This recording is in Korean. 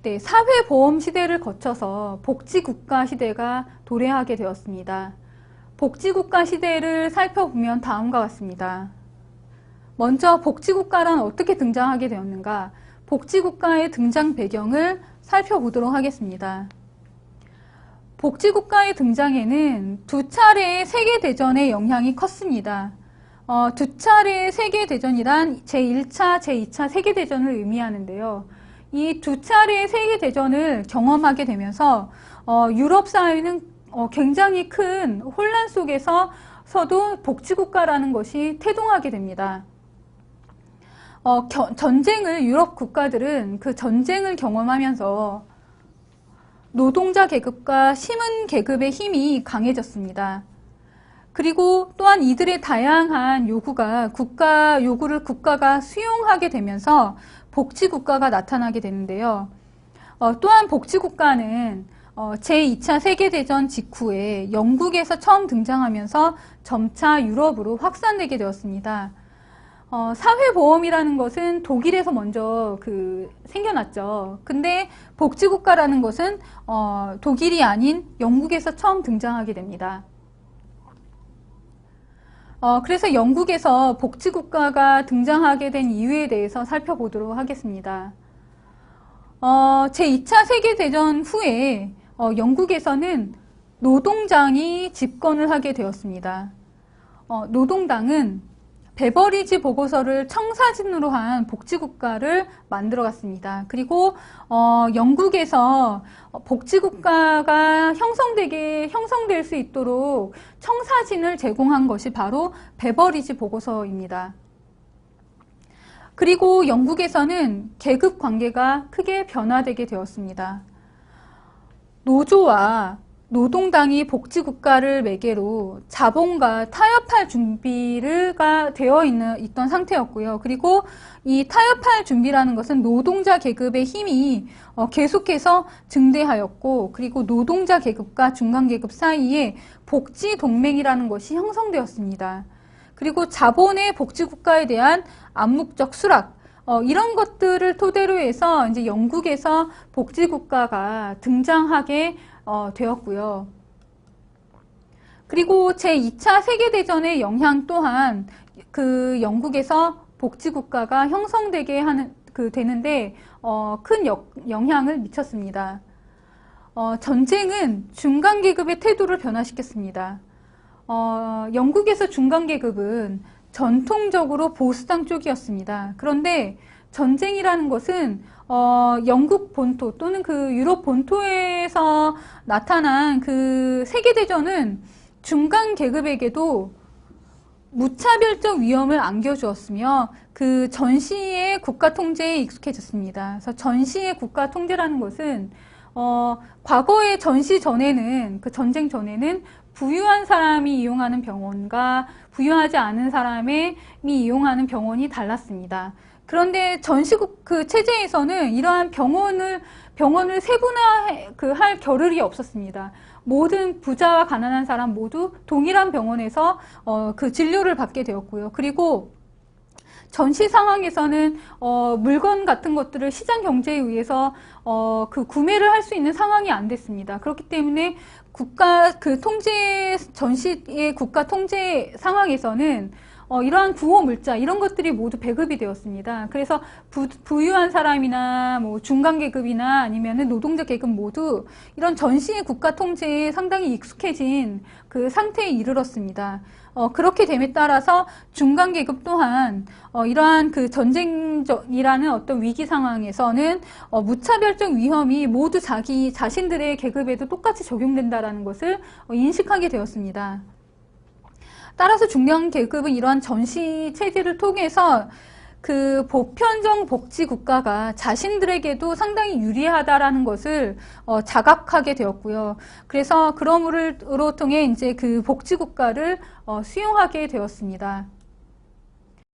네, 사회보험 시대를 거쳐서 복지국가 시대가 도래하게 되었습니다. 복지국가 시대를 살펴보면 다음과 같습니다. 먼저 복지국가란 어떻게 등장하게 되었는가? 복지국가의 등장 배경을 살펴보도록 하겠습니다. 복지국가의 등장에는 두 차례의 세계대전의 영향이 컸습니다. 두 차례의 세계대전이란 제1차, 제2차 세계대전을 의미하는데요. 이 두 차례의 세계대전을 경험하게 되면서 유럽 사회는 굉장히 큰 혼란 속에서도 복지국가라는 것이 태동하게 됩니다. 전쟁을 유럽 국가들은 그 전쟁을 경험하면서 노동자 계급과 시민 계급의 힘이 강해졌습니다. 그리고 또한 이들의 다양한 요구를 국가가 수용하게 되면서 복지국가가 나타나게 되는데요. 또한 복지국가는 제2차 세계대전 직후에 영국에서 처음 등장하면서 점차 유럽으로 확산되게 되었습니다. 사회보험이라는 것은 독일에서 먼저 생겨났죠. 근데 복지국가라는 것은 독일이 아닌 영국에서 처음 등장하게 됩니다. 그래서 영국에서 복지국가가 등장하게 된 이유에 대해서 살펴보도록 하겠습니다. 제2차 세계대전 후에 영국에서는 노동당이 집권을 하게 되었습니다. 노동당은 베버리지 보고서를 청사진으로 한 복지국가를 만들어갔습니다. 그리고 영국에서 복지국가가 형성될 수 있도록 청사진을 제공한 것이 바로 베버리지 보고서입니다. 그리고 영국에서는 계급 관계가 크게 변화되게 되었습니다. 노조와 노동당이 복지국가를 매개로 자본과 타협할 준비가 되어 있던 상태였고요. 그리고 이 타협할 준비라는 것은 노동자 계급의 힘이 계속해서 증대하였고, 그리고 노동자 계급과 중간 계급 사이에 복지 동맹이라는 것이 형성되었습니다. 그리고 자본의 복지국가에 대한 암묵적 수락, 이런 것들을 토대로 해서 이제 영국에서 복지국가가 등장하게 되었고요. 그리고 제2차 세계대전의 영향 또한 영국에서 복지국가가 형성되게 되는데 큰 영향을 미쳤습니다. 전쟁은 중간계급의 태도를 변화시켰습니다. 영국에서 중간계급은 전통적으로 보수당 쪽이었습니다. 그런데 전쟁이라는 것은 영국 본토 또는 유럽 본토에서 나타난 세계대전은 중간 계급에게도 무차별적 위험을 안겨주었으며 전시의 국가 통제에 익숙해졌습니다. 그래서 전시의 국가 통제라는 것은 과거의 전시 전에는 전쟁 전에는 부유한 사람이 이용하는 병원과 부유하지 않은 사람이 이용하는 병원이 달랐습니다. 그런데 전시국 체제에서는 이러한 병원을 세분화할 겨를이 없었습니다. 모든 부자와 가난한 사람 모두 동일한 병원에서 진료를 받게 되었고요. 그리고 전시 상황에서는 물건 같은 것들을 시장 경제에 의해서 구매를 할 수 있는 상황이 안 됐습니다. 그렇기 때문에 전시의 국가 통제 상황에서는 이러한 구호 물자 이런 것들이 모두 배급이 되었습니다. 그래서 부유한 사람이나 중간 계급이나 아니면은 노동자 계급 모두 이런 전시의 국가 통제에 상당히 익숙해진 상태에 이르렀습니다. 그렇게 됨에 따라서 중간 계급 또한 이러한 전쟁이라는 어떤 위기 상황에서는 무차별적 위험이 모두 자신들의 계급에도 똑같이 적용된다라는 것을 인식하게 되었습니다. 따라서 중간 계급은 이러한 전시 체제를 통해서 보편적 복지 국가가 자신들에게도 상당히 유리하다라는 것을 자각하게 되었고요. 그래서 그러므로 통해 이제 복지 국가를 수용하게 되었습니다.